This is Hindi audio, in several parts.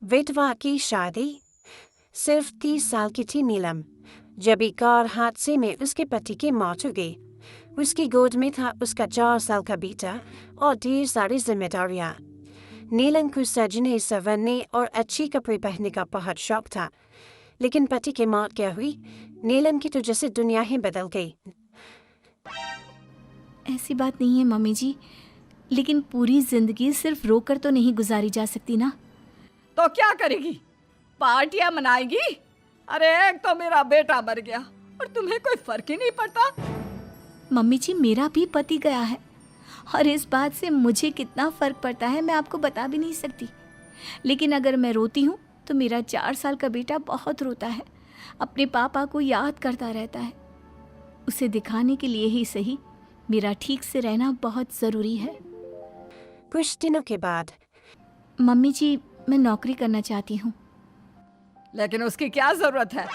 विधवा की शादी। सिर्फ 30 साल की थी नीलम जब एक कार हादसे में उसके पति की मौत हो गई। उसकी गोद में था उसका 4 साल का बेटा और ढेर सारी जिम्मेदारियां। नीलम को सजने संवरने और अच्छे कपड़े पहनने का बहुत शौक था, लेकिन पति की मौत क्या हुई, नीलम की तो जैसे दुनिया ही बदल गई। ऐसी बात नहीं है मम्मी जी, लेकिन पूरी जिंदगी सिर्फ रोकर तो नहीं गुजारी जा सकती ना। तो क्या करेगी? पार्टियां मनाएगी? अरे एक तो मेरा बेटा मर गया और तुम्हें कोई फर्क ही नहीं पड़ता। मम्मी जी, मेरा भी पति गया है और इस बात से मुझे कितना फ़र्क पड़ता है मैं आपको बता भी नहीं सकती। लेकिन अगर मैं रोती हूँ तो मेरा 4 साल का बेटा बहुत रोता है, अपने पापा को याद करता रहता है। उसे दिखाने के लिए ही सही, मेरा ठीक से रहना बहुत ज़रूरी है। कुछ दिनों के बाद मम्मी जी, मैं नौकरी करना चाहती हूँ। लेकिन उसकी क्या जरूरत है?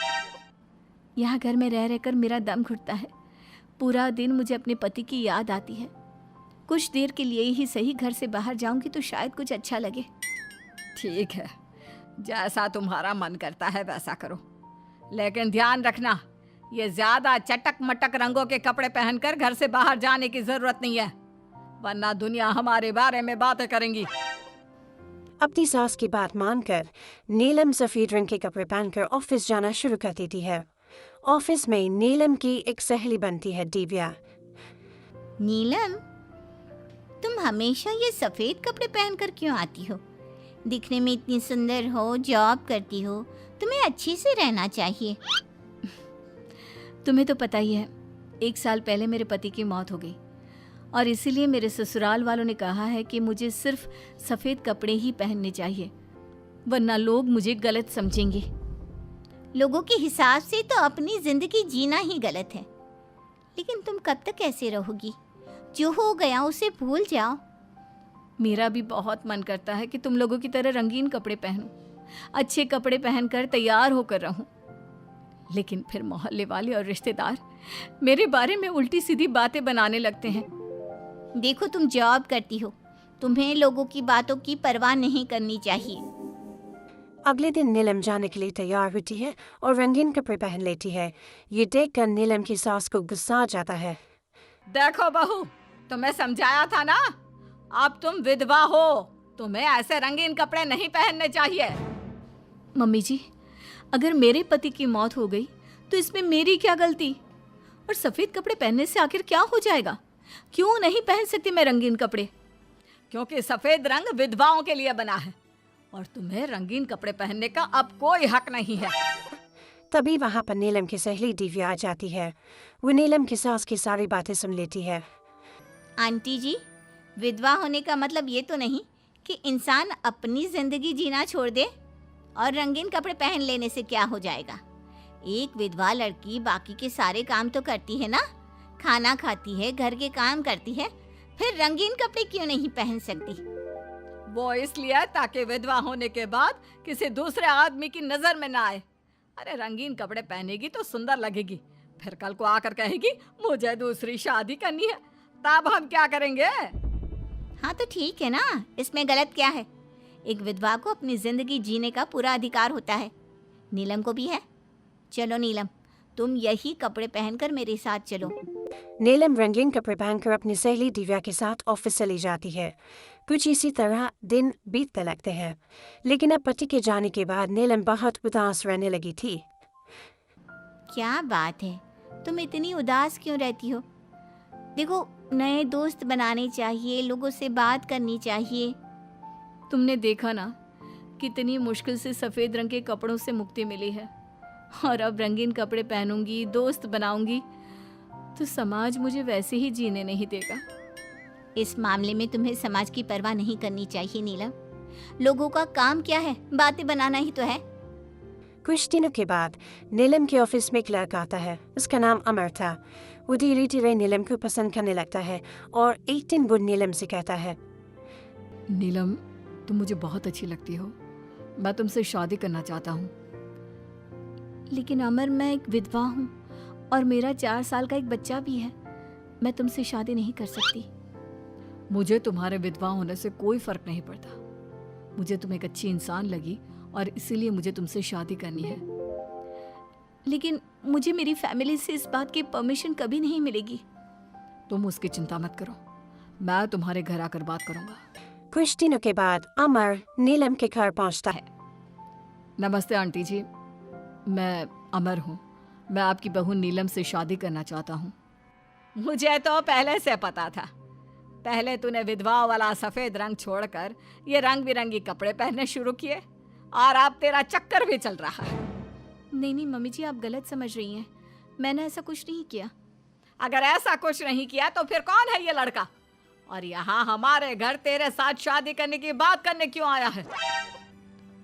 यहाँ घर में रह रहकर मेरा दम घुटता है। पूरा दिन मुझे अपने पति की याद आती है। कुछ देर के लिए ही सही घर से बाहर जाऊंगी तो शायद कुछ अच्छा लगे। ठीक है, जैसा तुम्हारा मन करता है वैसा करो, लेकिन ध्यान रखना ये ज्यादा चटक मटक रंगों के कपड़े पहनकर घर से बाहर जाने की जरूरत नहीं है, वरना दुनिया हमारे बारे में बातें करेंगी। अपनी सास की बात मानकर नीलम सफेद रंग के कपड़े पहनकर ऑफिस जाना शुरू कर देती है। ऑफिस में नीलम की एक सहेली बनती है, दिव्या। नीलम, तुम हमेशा ये सफेद कपड़े पहनकर क्यों आती हो? दिखने में इतनी सुंदर हो, जॉब करती हो, तुम्हें अच्छे से रहना चाहिए। तुम्हें तो पता ही है, 1 साल पहले मेरे पति की मौत हो गई और इसीलिए मेरे ससुराल वालों ने कहा है कि मुझे सिर्फ सफ़ेद कपड़े ही पहनने चाहिए, वरना लोग मुझे गलत समझेंगे। लोगों के हिसाब से तो अपनी जिंदगी जीना ही गलत है, लेकिन तुम कब तक ऐसे रहोगी? जो हो गया उसे भूल जाओ। मेरा भी बहुत मन करता है कि तुम लोगों की तरह रंगीन कपड़े पहनूं, अच्छे कपड़े पहनकर तैयार होकर रहूं, लेकिन फिर मोहल्ले वाले और रिश्तेदार मेरे बारे में उल्टी सीधी बातें बनाने लगते हैं। देखो, तुम जॉब करती हो, तुम्हें लोगों की बातों की परवाह नहीं करनी चाहिए। अगले दिन नीलम जाने के लिए तैयार होती है और रंगीन कपड़े पहन लेती है। ये देखकर नीलम की सास को गुस्सा आ जाता है। देखो बहू, तुम्हें समझाया था ना, अब तुम विधवा हो, तुम्हें ऐसे रंगीन कपड़े नहीं पहनने चाहिए। मम्मी जी, अगर मेरे पति की मौत हो गई तो इसमें मेरी क्या गलती? और सफ़ेद कपड़े पहनने से आखिर क्या हो जाएगा? क्यों नहीं पहन सकती मैं रंगीन कपड़े? क्योंकि सफेद रंग विधवाओं के लिए बना है और तुम्हें रंगीन कपड़े पहनने का अब कोई हक नहीं है। तभी वहाँ पर नीलम की सहेली दिव्या आ जाती है। वो नीलम की सास की सारी बातें सुन लेती है। आंटी जी, विधवा होने का मतलब ये तो नहीं कि इंसान अपनी जिंदगी जीना छोड़ दे और रंगीन कपड़े पहन लेने से क्या हो जाएगा। एक विधवा लड़की बाकी के सारे काम तो करती है ना, खाना खाती है, घर के काम करती है, फिर रंगीन कपड़े क्यों नहीं पहन सकती? वो इसलिए ताकि विधवा होने के बाद किसी दूसरे आदमी की नजर में ना आए। अरे रंगीन कपड़े पहनेगी तो सुंदर लगेगी, फिर कल को आकर कहेगी मुझे दूसरी शादी करनी है, तब हम क्या करेंगे? हाँ तो ठीक है ना, इसमें गलत क्या है? एक विधवा को अपनी जिंदगी जीने का पूरा अधिकार होता है, नीलम को भी है। चलो नीलम, तुम यही कपड़े पहनकर मेरे साथ चलो। नीलम रंगीन कपड़े पहनकर अपनी सहेली दिव्या के साथ ऑफिस चली जाती है। कुछ इसी तरह दिन बीतते लगते हैं, लेकिन अब पति के जाने के बाद नीलम बहुत उदास रहने लगी थी। क्या बात है, तुम इतनी उदास क्यों रहती हो? देखो, नए दोस्त बनाने चाहिए, लोगों से बात करनी चाहिए। तुमने देखा ना, कितनी मुश्किल से सफ़ेद रंग के कपड़ों से मुक्ति मिली है, और अब रंगीन कपड़े पहनूंगी, दोस्त बनाऊंगी तो समाज मुझे वैसे ही जीने नहीं देगा। इस मामले में तुम्हें समाज की परवाह नहीं करनी चाहिए नीलम। लोगों का काम क्या है? बातें बनाना ही तो है। कुछ दिनों के बाद नीलम के ऑफिस में एक लड़का आता है। उसका नाम अमर था। वो धीरे धीरे नीलम को पसंद करने लगता है और एक दिन वो नीलम से कहता है, नीलम, तुम मुझे बहुत अच्छी लगती हो, मैं तुमसे शादी करना चाहता हूँ। लेकिन अमर, मैं एक विधवा हूँ और मेरा 4 साल का एक बच्चा भी है, मैं तुमसे शादी नहीं कर सकती। मुझे तुम्हारे विधवा होने से कोई फर्क नहीं पड़ता, मुझे तुम एक अच्छी इंसान लगी और इसीलिए मुझे तुमसे शादी करनी है। लेकिन मुझे मेरी फैमिली से इस बात की परमिशन कभी नहीं मिलेगी। तुम उसकी चिंता मत करो, मैं तुम्हारे घर आकर बात करूंगा। कुछ दिनों के बाद अमर नीलम के घर पहुंचता है। नमस्ते आंटी जी, मैं अमर हूँ। मैं आपकी बहू नीलम से शादी करना चाहता हूँ। मुझे तो पहले से पता था। पहले तूने विधवा वाला सफ़ेद रंग छोड़कर ये रंग बिरंगी कपड़े पहनने शुरू किए और अब तेरा चक्कर भी चल रहा है। नहीं मम्मी जी, आप गलत समझ रही हैं। मैंने ऐसा कुछ नहीं किया। अगर ऐसा कुछ नहीं किया तो फिर कौन है ये लड़का, और यहाँ हमारे घर तेरे साथ शादी करने की बात करने क्यों आया है?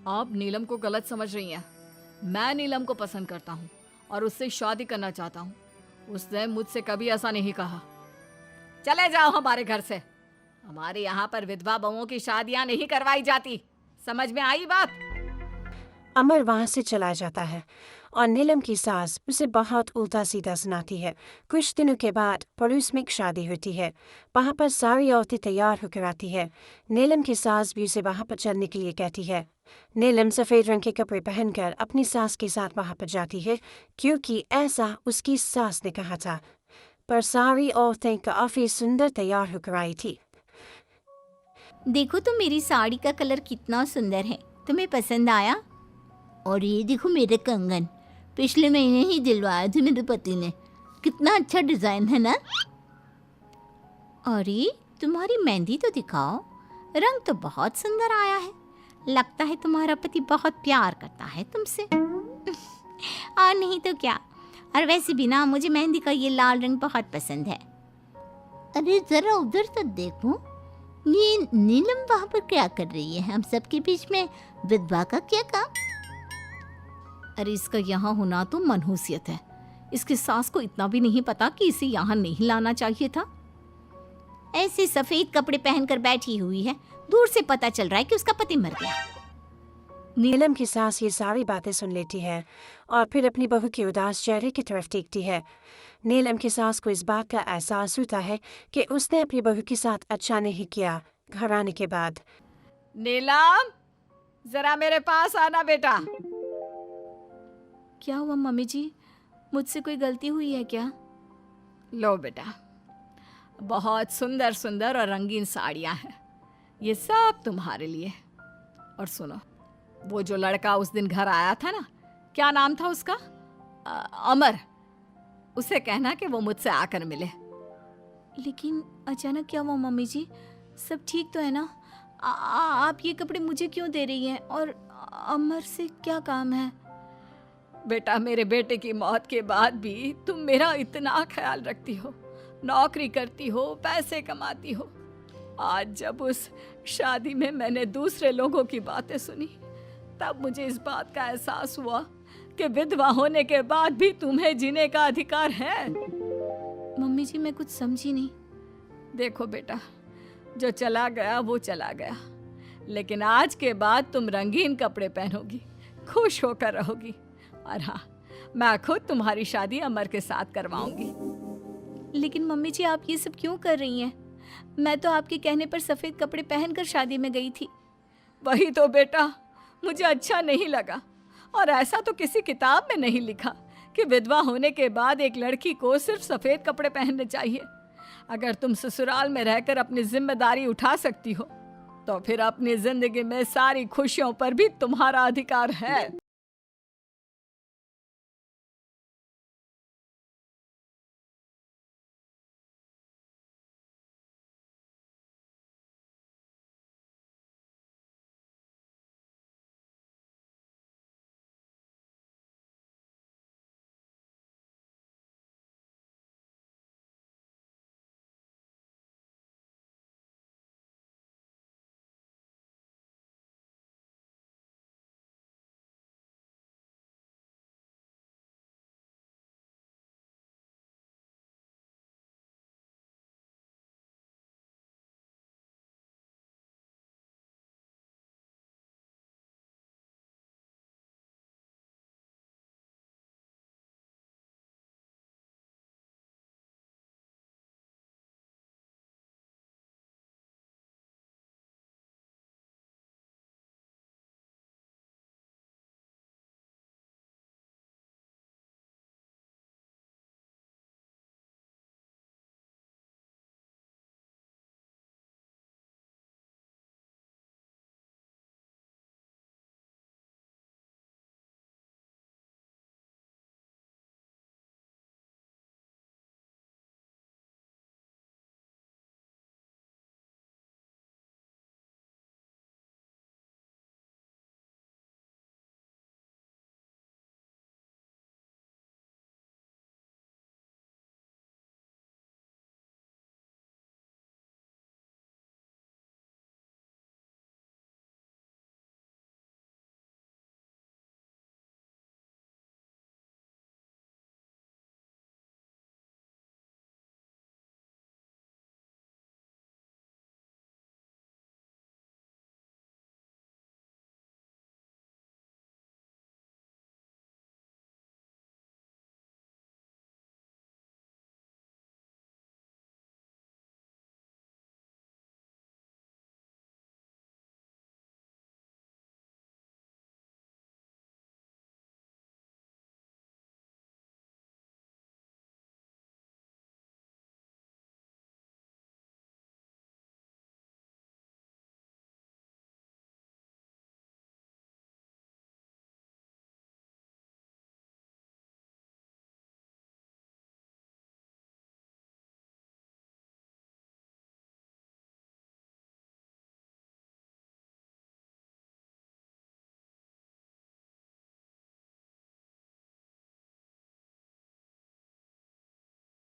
आप नीलम को गलत समझ रही हैं। मैं नीलम को पसंद करता हूँ और उससे शादी करना चाहता हूँ। उसने मुझसे कभी ऐसा नहीं कहा। चले जाओ हमारे घर से। हमारे यहाँ पर विधवा बहुओं की शादियाँ नहीं करवाई जाती। समझ में आई बात? अमर वहां से चला जाता है और नीलम की सास उसे बहुत उल्टा सीधा सुनाती है। कुछ दिनों के बाद पड़ोस में एक शादी होती है। वहां पर सारी औरतें तैयार होकर आती है। नीलम की सास भी उसे वहां पर चलने के लिए कहती है। नीलम सफ़ेद रंग के कपड़े पहनकर अपनी सास के साथ वहां पर जाती है, क्योंकि ऐसा उसकी सास ने कहा था। पर सारी औरतें काफी सुंदर तैयार होकर आई थी। देखो तो मेरी साड़ी का कलर कितना सुंदर है, तुम्हें पसंद आया? और ये देखो मेरे कंगन, पिछले महीने ही दिलवाए थे मेरे पति ने। कितना अच्छा डिजाइन है ना? अरे तुम्हारी मेहंदी तो दिखाओ, रंग तो बहुत सुंदर आया है। लगता है तुम्हारा पति बहुत प्यार करता है तुमसे। और नहीं तो क्या। और वैसे भी ना, मुझे मेहंदी का ये लाल रंग बहुत पसंद है। अरे जरा उधर तो देखो, ये नीलम वहाँ पर क्या कर रही है? हम सबके बीच में विधवा का क्या काम? अरे इसका यहाँ होना तो मनहूसियत है। इसकी सास को इतना भी नहीं पता कि इसे यहाँ नहीं लाना चाहिए था। ऐसे सफेद कपड़े पहनकर बैठी हुई है, दूर से पता चल रहा है कि उसका पति मर गया। नीलम की सास ये सारी बातें सुन लेती है और फिर अपनी बहू के उदास चेहरे की तरफ देखती है। नीलम की सास को इस बात का एहसास होता है कि उसने अपनी बहू के साथ अच्छा नहीं किया। घर आने के बाद, नीलम, जरा मेरे पास आना बेटा। क्या हुआ मम्मी जी? मुझसे कोई गलती हुई है क्या? लो बेटा, बहुत सुंदर सुंदर और रंगीन साड़ियाँ हैं, ये सब तुम्हारे लिए। और सुनो, वो जो लड़का उस दिन घर आया था ना, क्या नाम था उसका? अमर। उसे कहना कि वो मुझसे आकर मिले। लेकिन अचानक क्या हुआ मम्मी जी? सब ठीक तो है ना? आप ये कपड़े मुझे क्यों दे रही हैं? और अमर से क्या काम है? बेटा, मेरे बेटे की मौत के बाद भी तुम मेरा इतना ख्याल रखती हो, नौकरी करती हो, पैसे कमाती हो। आज जब उस शादी में मैंने दूसरे लोगों की बातें सुनी, तब मुझे इस बात का एहसास हुआ कि विधवा होने के बाद भी तुम्हें जीने का अधिकार है। मम्मी जी, मैं कुछ समझी नहीं। देखो बेटा, जो चला गया वो चला गया, लेकिन आज के बाद तुम रंगीन कपड़े पहनोगी, खुश होकर रहोगी। और हाँ, मैं खुद तुम्हारी शादी अमर के साथ करवाऊंगी। लेकिन मम्मी जी, आप ये सब क्यों कर रही हैं? मैं तो आपके कहने पर सफ़ेद कपड़े पहनकर शादी में गई थी। वही तो बेटा, मुझे अच्छा नहीं लगा। और ऐसा तो किसी किताब में नहीं लिखा कि विधवा होने के बाद एक लड़की को सिर्फ सफ़ेद कपड़े पहनने चाहिए। अगर तुम ससुराल में रहकर अपनी जिम्मेदारी उठा सकती हो, तो फिर अपनी जिंदगी में सारी खुशियों पर भी तुम्हारा अधिकार है।